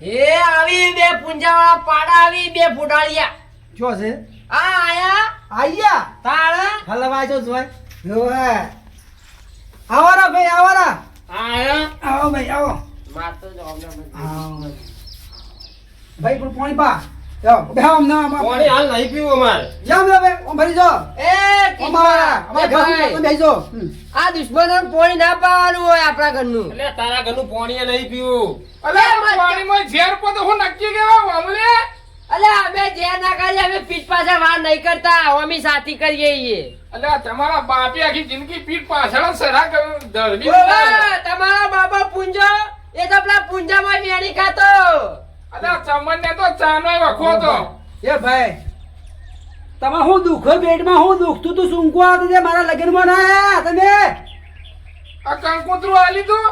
એ આવી બે પૂંજાવાળા પાડા આવી બે ફુડાળિયા શું છે? આ આયા આયા તાળા હલવા જો જોય જોય. આવો રા ભાઈ, આવો રા. આયા આવો ભાઈ, આવો. મારતો જ અમને આવો ભાઈ, પણ પાણી પા. જાઓ બેહો અમને આમાં. પાણી હાલ નહીં પીવું અમારે. જાઓ બે બે ઓમ ભરી જો. એ અમારા અમારા ઘર ભાઈ, તમે બેસજો. આ દુશ્મનોને પોણી ના પાવાનું હોય આપણા ઘરનું. એટલે તારા ઘરનું પાણી નહીં પીવું. અલે પાણીમાં ઝેર પતો હું નક્કી કેવા અમલે અલ્યા અમે જે ના કરીએ અમે પીઠ પાછળ વાર નહીં કરતા અમે સાથી કરીએ છીએ. અલે તમારા બાપે આખી જિંદગી પીઠ પાછળ સરા ધરવી ઓવે, તમારા બાબા પૂંજો એ તો પેલા પૂંજામાં વેણી ખાતો. અલે ચમન ને તો ચાનો વખો તો એ ભાઈ, તમારે શું દુખો પેટમાં? શું દુખતું તું? સુંકવા આવતું તે મારા લગ્નમાં ના આયા તમે? આ કંકોત્રું આલી તું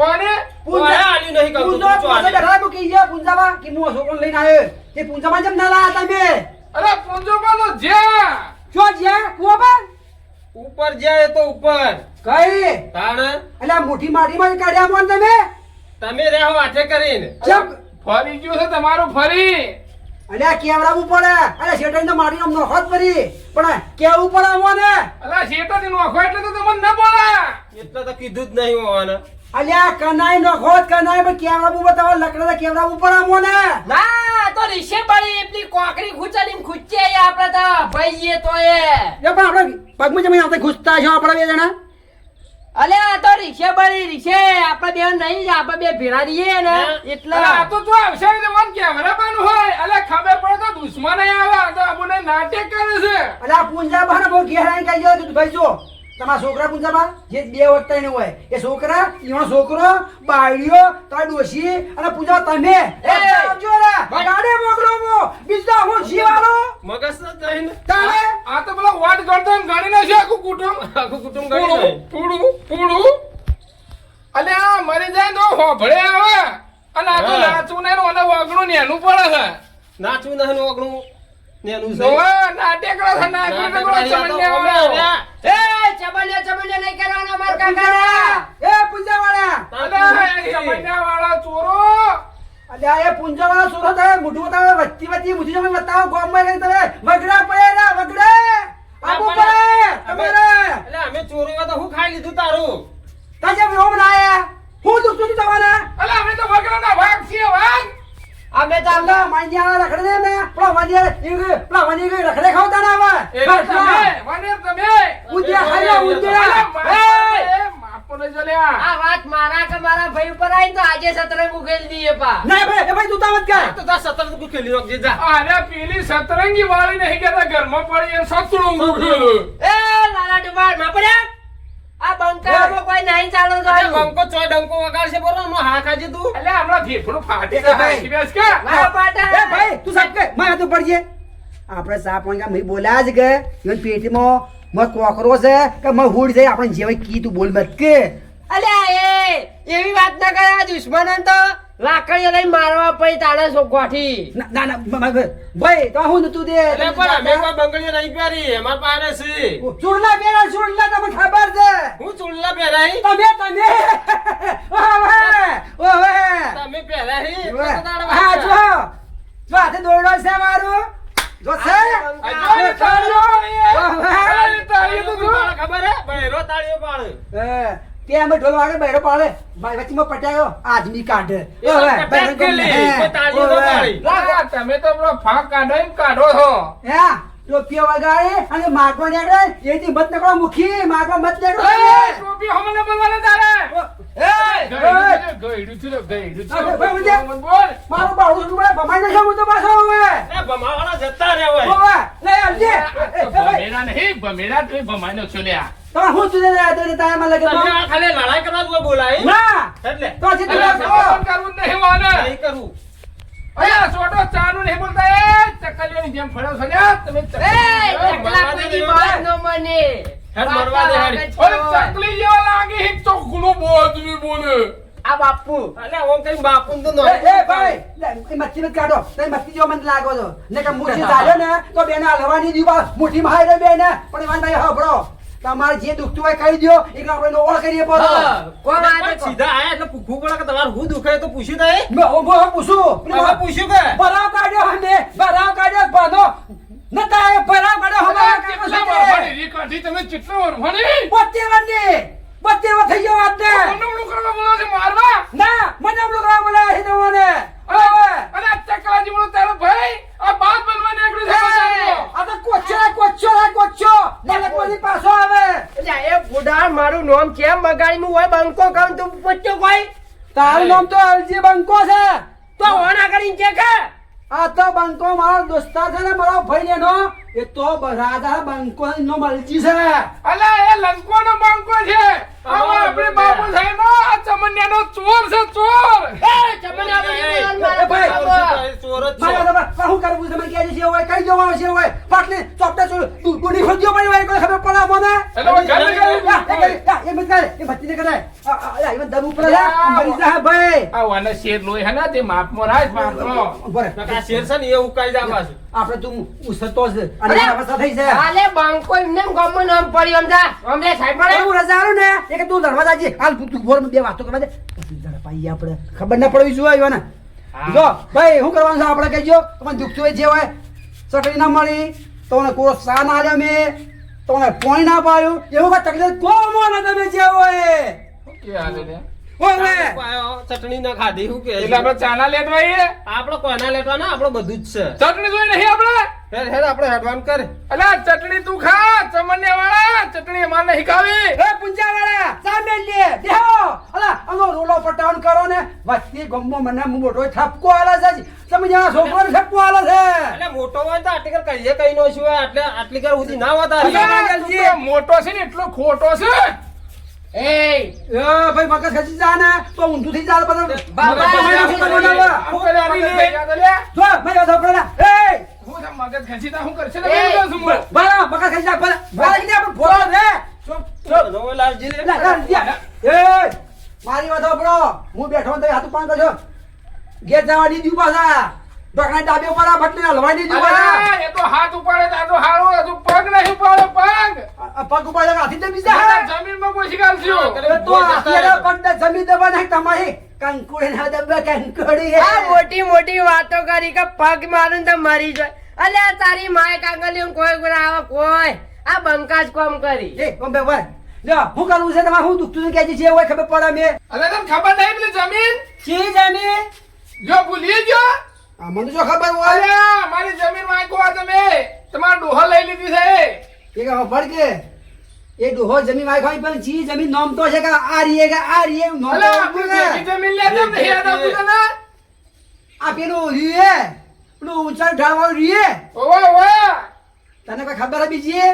ઓને ઓય આલ્યું નહીં કરતું, પૂંજો તું પાસે આલ્યું. બેઠા તું કે ઈ પૂંજામાં કે હું છોકરો લઈને આવ્યો. તે પૂંજામાં જેમ ના લાયા તમે? અરે પૂંજો તો જ્યાં જો જ્યાં કુવા પર ઉપર જાય તો ઉપર. કઈ તાણ એટલે આ મોટી માટીમાં જ કાઢ્યા મોન તમે? તમે રહો વાથે કરીને. ચમ ફરી ગયું છે તમારું ફરી એટલે આ કેવડાવવું પડે. અરે શેઠાણી તો માટીનો નોખો જ પડી, પણ કેવું પડે મોને. અલે શેતાથી નોખો એટલે તો તમને ન બોલા એટલે તો કીધું જ નહીં હોવાને. અલ્યા કનાઈ નોખો જ કનાઈ, પણ કેવડાવવું બતાવો લકડા કેવડાવવું પડે મોને. ના તો રીશે પડી એટલી કોકરી ખૂંચાડીને ખૂંચે આપણે તો ભાઈએ તો એ. એ પણ આપણે પગમાં જમીન આવતા ઘૂસતા છો આપણે બે જણા. અલે આ તો રીશે પડી રીશે આપણે બે નહીં આપણે બે ભેળા રહીએ ને એટલે અલે આ તો જો આવશે ને મન કેવરાબાનું હોય અલે ખબર પડે તો દુશ્મન આવે આ તો આપણને નાટક કરે છે એટલે આ પૂંજા બહાર બહુ ઘેરાઈ કહી ગયો તું ભાઈ. જો તમારા છોકરા પૂંજા બા જે બે વખત ને હોય એ છોકરા એનો છોકરો બાળીઓ તાર ડોશી અને પૂંજા તમે આવજો રે ગાડે મોકલો મો બીજા હું જીવાલો મગજ જ નહીં ને. તારે આ તો પેલા વાટ કરતો ને ગાડી નાખે આખું કુટુંબ આખું કુટુંબ ગળી નહીં. પૂડું અલે આ મરી જાય તો હોભળે આવે અને આ તો હા. નાચું ને ઓને વગણું નેનું પડે છે નાચવું નહીં ને ઓગણું નેનું છે. જોવા નાટેકડા છે નાટેકડા ચમન્યા એ ચબલિયા નહીં કરવાનો માર કાકા. એ પૂંજા વાળા અલે ચમન્યા વાળા ચોરો અલ્યા એ પૂંજા વાળા સોરો થાય મોઢું બતાવે વચ્ચી વચ્ચી મુઠી જમે બતાવો ગોમમાં કઈ તમે વગડા પડે રે વગડે આબુ પડે તમારે એટલે અમે ચોરીમાં તો હું ખાઈ લીધું તારું. તાજે વિરો બનાયા હું દુખતું તું તમારે અલે અમે તો વગડાના ભાગ છીએ ભાગ અમે તો અલ્લા માન્યા રખડે દે ને પેલા વની ગઈ રખડે ખાવતા ના આવે એટલે તમે વનેર તમે ઉદ્યા હાલ્યા ઉદ્યા એ માપને જલ્યા આ વાત મારા કે મારા ભાઈ ઉપર આવીને તો આજે સતરંગ ઉકેલ દઈએ પા. ના ભાઈ એ ભાઈ તું તાવત કર આ તો તાર સતત તું ખેલી નાખજે જા. અરે પેલી સતરંગી વાળી નહીં કેતા ઘરમાં પડી એ સતરું ઉઠેલું એ લાલા ડુબાર માં પડ્યા આ બંકામાં કોઈ નહીં ચાલો તો અરે બંકો ચોય ડંકો વગાડશે બરોબર નો હા ખાજે તું. એટલે હમણાં ફેફડું ફાટી એ ભાઈ. જાય બેસ કે ના પાટા એ ભાઈ તું સાહેબ કે માં તો પડજે આપણે સા પોંગા મે બોલ્યા જ કે ઈવન પેટીમાં મ કોકરો છે કે મ હુડ જાય આપણે જેવા કી તું બોલ મત કે અલ્યા એ એવી વાત ના કરે આ દુશ્મનોને તો લાકડીઓ લઈને મારવા પડી તાળે સોગવાઠી. ના ના ભાઈ તો હું નતું દે એટલે પણ અમે કોઈ બંગડીઓ નહીં પહેરી અમાર પાસે છે. ચૂડલા પેરા ચૂડલા તમને ખબર છે હું ચૂડલા પહેરાઈ તમે ઓવે તમે પહેરાઈ ઓવે હા જો જો હાથે દોડો છે મારું જો છે અરે તાળીઓ તો જો ખબર હે બૈરો તાળીઓ પાડે. તે અમે ઢોલ વાગે બૈરો પાડે વચ્ચેમાં પટાયો આદમી કાઢે ઓવે બૈરો ગમે કોઈ તાળીઓ ન પાડી. લાગા તમે તો પેલો ફાંક કાઢો એમ કાઢો છો હે ટોપીઓ વગાડે અને માગવા નીકળે એથી મત નીકળો મુખી માગવા મત નીકળો એ ટોપી હમને બોલવાને તારે એ ગઈડું છું ગઈડું અરે, ભાઈ, ભાઈ. છું બોલ મારો બાવળું રૂપિયા ભમાઈ નાખ્યો હું તો પાછો હવે એ ભમાવાળા જતા રહે હોય. ઓવે લે આવજે એ ભાઈ ભમેડા નહીં ભમેડા તું ભમાઈ છો લ્યા તમે હું તુને તો તાયમાં લગે તમે આ ખાલી લડાઈ કરવા જ કોઈ બોલાય ના એટલે તો હજી તું અરે સંબોધન કરવું જ નહીં વાને નહીં કરવું. અરે છોટો ચાનું નહીં બોલતા એ ચકલીઓની જેમ ફળ્યો છો લ્યા તમે એ ચકલા કુદી બાર નો મને હેડ મરવા દે હેડ. ઓલે ચકલી જેવા લાગે એક ચોકલો બોધવી બોલે આ બાપુ અલ્યા ઓમ કઈ બાપુન તો એ ભાઈ એ મચ્છી મત કાઢો તમે મચ્છી જો મને લાગો છો ને કે મુઠી ચાલ્યો ને તો બેને હલવાની દીવા મુઠી માં હારે બેને પણ વાન ભાઈ હબળો તમારે જે દુખતું હોય કહી દો એટલે આપણે નોવળ કરીએ પડો કોણ આ તે સીધા આયા એટલે પૂછવું પડે કે તમારે હું દુખે તો પૂછ્યું નહીં હું પૂછું હવે પૂછ્યું કે ભરાવ કાઢ્યો હમે ભરાવ કાઢ્યો બાનો નતા એ ભરાવ કાઢ્યો હમારા કાકો કેટલા સાથે વરફાણી રી કાઢી તમે કેટલા વરફાણી? 72 વાર થઈ ગયો વાત ને મનમણું કરવા બોલો છે મારવા? ના મને લોકો બોલાવે છે તમને અને આ ચકલાજી બોલો તારો ભાઈ આ બાપ બનવા નીકળ્યું છે બચારો. આ તો કોચ્ચો મલકમાંથી પાછો આવે એટલે એ બુઢા મારું નામ કેમ બગાડીનું હોય બંકો કામ તું પૂછ્યો કોઈ તારું નામ તો અલજી બંકો છે તો ઓના કરીને કે કે આ તો બંકો મારો દોસ્તાર છે ને મારો ભાઈ નો એ તો રાજા બંકો નો મલજી છે અલા એ લંકોનો બંકો છે. આમાં આપણે બાપુ સાહેબનો આ ચમનિયાનો ચોર છે ચોર. એ ચમન એ ભાઈ, ચોર જ મારા છે. બાબા શું કરવું છે મને કહેજે છે હોય કઈ જવાનું છે હોય પાટલી ચોપટા ચોર તું કોની ખોદ્યો પડી હોય કોઈ ખબર પડે મને એટલે હવે ઘર એ મત કરે એ ભત્તી ને કરે આ એ દમ ઉપર છે મરી જા ભાઈ આ વાને શેર લોહી હે ને તે માપમાં રાખ માપનો. બરે આ શેર છે ને એ ઉકાઈ જા પાછું. આપણે તું ઉસતો છે અને અવસ્થા થઈ છે હાલે બંકો એમને ગમો નામ પડ્યું સમજા અમને સાહેબ પડે હું રજા આલું ને એક તું દરવાજા જી હાલ તું બોર બે વાતો કરવા દે પછી જરા પાઈ આપણે ખબર ના પડવી શું આવ્યો ને જો ભાઈ શું કરવાનું છે આપણે કહેજો તમને દુખતું હોય જે હોય ચટણી ના મળી તમને કોઈ સા ના આલ્યા મેં તમને પોઈ ના પાડ્યું એવું કઈ તકલીફ કોમો ના તમે જે હોય કે હાલે લે. ઓય ચટણી ના ખાધી શું કે એટલે આપણે ચાના લેટવા આવીએ? આપણે કોના લેટવાના આપણે બધું જ છે ચટણી જોઈ નહીં આપણે? હેડ હેડ આપણે હેડવાન કરે અલા ચટણી તું ખા ચમનિયા વાળા ચટણી અમાર નહીં ખાવી. એ પુંજા વાળા સામે લે દેહો અલા અમો રોલો પટાવન કરો ને વસ્તી ગમો મને મોટો થપકો આલે છે તમે જાણો છોકરો થપકો આલે છે એટલે મોટો હોય તો આટલી કર કહીએ કઈ નો શું હોય એટલે આટલી કર સુધી ના વધારે અલા, તું તો મોટો છે ને એટલો ખોટો છે. એ ભાઈ મગજ ખસી જા ને તો ઊંધું થઈ જાય બધું બાબા, મગજ ખસી જાય ને. હું કરે આની લે? જો મેં યો છોકરા એ હું તો મગજ ખસી તા હું કરશે ને એ, બોલી દઉં છું હું. બરા મગજ ખસી જાય બરા બરા કે આપણે ફોડો રે જોવે લાલજી લે. લા, લા, લા. એ મારી વાત સાંભળો હું બેઠો તો હાથ પાન કરજો ઘેર જવા દીધું પાછા ડોકના ડાબે ઉપર આ ભટલી હલવાઈ દીધું પાછા અલા, એ તો હાથ ઉપાડે તો આ તો હારો હજુ પગ નહીં ઉપાડો પગ. આ પગ ઉપર હાથી દે બીજા આ હે જમીનમાં કોઈ શિકાર થયો. એ તો અત્યારે પગ જમી દેવા નહીં તમારી કંકુડી ના દબા કંકુડી આ મોટી મોટી વાતો કરી કે પગ મારું તો મરી જાય અલ્યા તારી માય કાંગલીઓ કોઈ કોઈ આવે કોઈ આ બંકાજ કોમ કરી એ કોમ બે ભાઈ જો હું કરવું છે તમારે હું દુખતું છે કે જે હોય ખબર પડે મે અલા, તને ખબર નહીં પેલી જમીન ચી જામી જો ભૂલી ગયો. આ મને જો ખબર હોય અલા, મારી જમીન માંગો આ તમે તમારા ડોહા લઈ લીધી છે. એ કે ખબર કે એ ડોહો જમીન વાય ખાઈ પણ ચી જમીન નામ તો છે કે આ રીએ નામ તો અલા, આપવું આપણી ને. ભેગી જમીન લે તેમ નહીં યાદ આવતું તને? આ પેલું રીએ પેલું ઊંચાઈ ઢાળવાળું રીએ ઓવે, ઓવે. તને કોઈ ખબર હે બીજી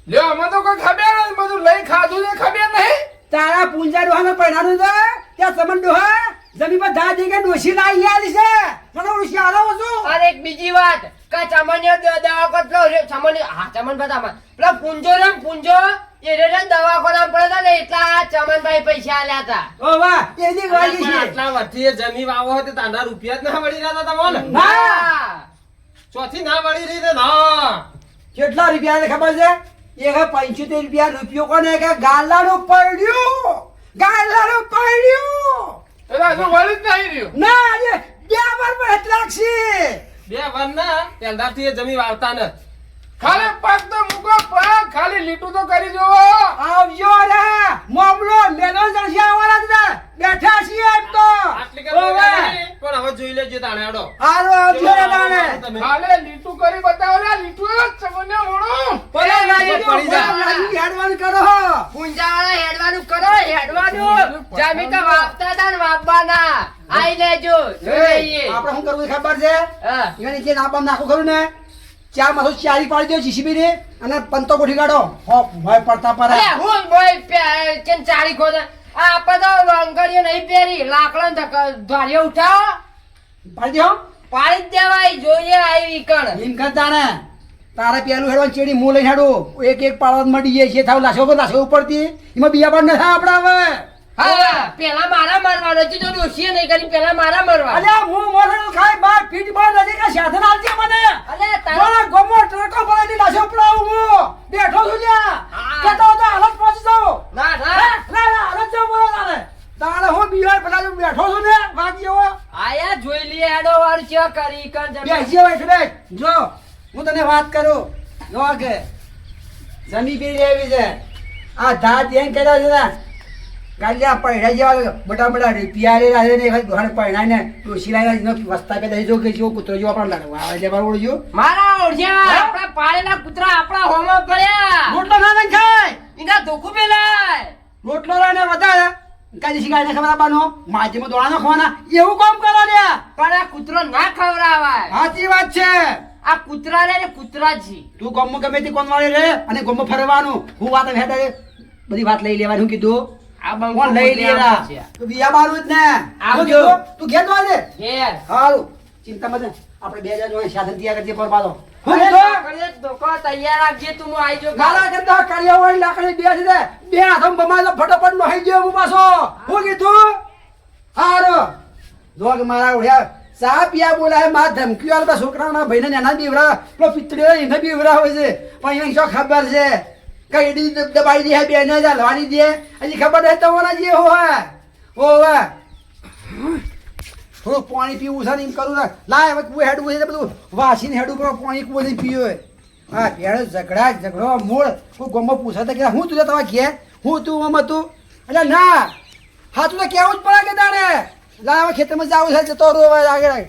લ્યો, અમને તો કોઈ ખબર નથી. બધું લઈ ખાધું છે ખબર નહીં. તારા પૂંજા ડોહાને પહેરાનું છે ત્યાં સમન ડોહા જમીન પર ધા દે કે ડોશી લાઈ આલી છે મને ઉશી આલો છું અને એક બીજી વાત કે ચમનીઓ દવા કરતો ચમની હા ચમન બતામાં પેલો પૂંજો ને પૂંજો એ રે દવા કરવા પડે ને એટલા ચમનભાઈ પૈસા આલ્યા હતા ઓ વાહ એની વાલી પણ છે આટલા વર્ષથી એ જમી વાવો હોય તો તાંડા રૂપિયા જ ના વળી રહ્યા હતા તમને ના ચોથી ના વળી રહી ને ના કેટલા રૂપિયા ને ખબર છે એક 75 રૂપિયા રૂપિયો કોને કે ગાલાનું પડ્યું એટલે હજુ વળી જ નહીં રહ્યું. ના આજે બે વાર પર એટલા છે બે વર ના પહેલાથી એ જમી વાવતા ને ખાલી પગ તો મૂકો પગ ખાલી લીટું તો કરી જોવો. આવજો રે મામલો મેનો જણસી આવવાના હતા બેઠા છીએ એમ તો આટલી કર પણ હવે જોઈ લેજો તાણે હેડો હારો આવજો રે તાણે તમે ખાલી લીટું કરી બતાવો લે લીટું જ ચમને મોણું. પડી પડી જા. હેડવાનું કરો પૂંજા વાળા હેડવાનું કરો હેડવાનું જમી તો વાપતા હતા ને વાપવાના આઈ લેજો જોઈ લઈએ આપણે શું કરવું છે ખબર છે હા. એને જે નાપમ નાખું ખરું ને ચાર માથું ચારી પાડી દો જીસીબી ને અને પંતો ગોઠી કાઢો હોપ ભય પડતા પર અરે હું બોય કેમ ચાળી ખોદે આ આપણે તો અંગડીઓ નહીં પહેરી લાકડા દ્વારીઓ ઉઠાવો પાડી દો પાડી જ દેવાય જોઈએ આવી કણ એમ કરતા ને તારે પેલું હેડવાનું ચેડી મું લઈને હેડું એક એક પાડવા મળી જાય છે થાવ લાશો ઉપરથી એમાં બીજા પણ ન થાય આપડા હવે હા પેલા મારા મારવાનો છે તો ડોશીએ નહીં કરી પેલા મારા મારવાનો અલ્યા હું મોઢું ખાઈ બાર ફીટ બાર નજીક આ સાધન આલજે મને અલે તારા બોલા ગમો ટ્રકો પર લાશો પડાવું હું બેઠો છું લ્યા જોઈ લઈએ હેડો વાર ચેક કરી કર બેસી હવે એટલે જો હું તને વાત કરું જો કે જમી પી લેવી છે આ ધાત એમ કર્યા છે ને કાલ્યા પૈડા જેવા મોટા મોટા રૂપિયા રે રહે ને ઘર પૈડા ને ડોસી લાવીને વસ્તા પે દઈ જો કે જો કૂતરો જેવો આપણે લડવા આવે છે બાર ઓળજો મારા ઓળખ્યા આપણા પાળેલા કૂતરા આપણા હોમો પડ્યા રોટલો ના ના ખાય ઇના ધોકું પેલાય રોટલો રાને વધારે કાજી શિકાય ખબર આપવાનો માજીમાં દોડા નાખવાના એવું કામ કરો લે પણ આ કૂતરો ના ખવડાવાય સાચી વાત છે આ કૂતરા રે ને કૂતરા જી તું ગમમાં ગમે તે કોણ વાળે રે અને ગમમાં ફરવાનું હું વાત હેડે બધી વાત લઈ લેવાની હું કીધું આ બંકો કોણ લઈ લેરા તું બિયા બારું જ ને આવજો. તું ઘેર તો આજે ઘેર હારું ચિંતા મત આપણે બે જણ જોડે સાધન તૈયાર કરજે પર પાડો હું અરે કીધું લાકડીએ ધોકો તૈયાર રાખજે તું હું આઈ જો ગાલા કરતા કાર્ય વાળી લાકડી બે છે ને બે હાથમ બમાજો ફટાફટ નો હઈ ગયો હું પાછો હું કીધું હારું જો કે મારા ઓળ્યા સા પિયા બોલાય માં ધમકી આલતા છોકરાના ભાઈને નાના બીવરા પેલો પિતળે એને બીવરા હોય છે પણ એને શું ખબર છે કઈ દી દબાઈ દે બે ને ચાલવાની દે હજી ખબર નહીં તમારા જે હોય ઓવે થોડું પાણી પીવું છે ને એમ કરું ને લાય હવે તું હેડવું છે બધું વાસીને હેડું પર પાણી કું બધું પીવે હા ભેળ ઝઘડો મૂળ હું ગમો પૂછા કે હું તું તમારા ઘેર હું તું આમ હતું એટલે ના હા તું તો કેવું જ પડે કે તારે લાવ ખેતરમાં જાવું છે જતો રહો આગળ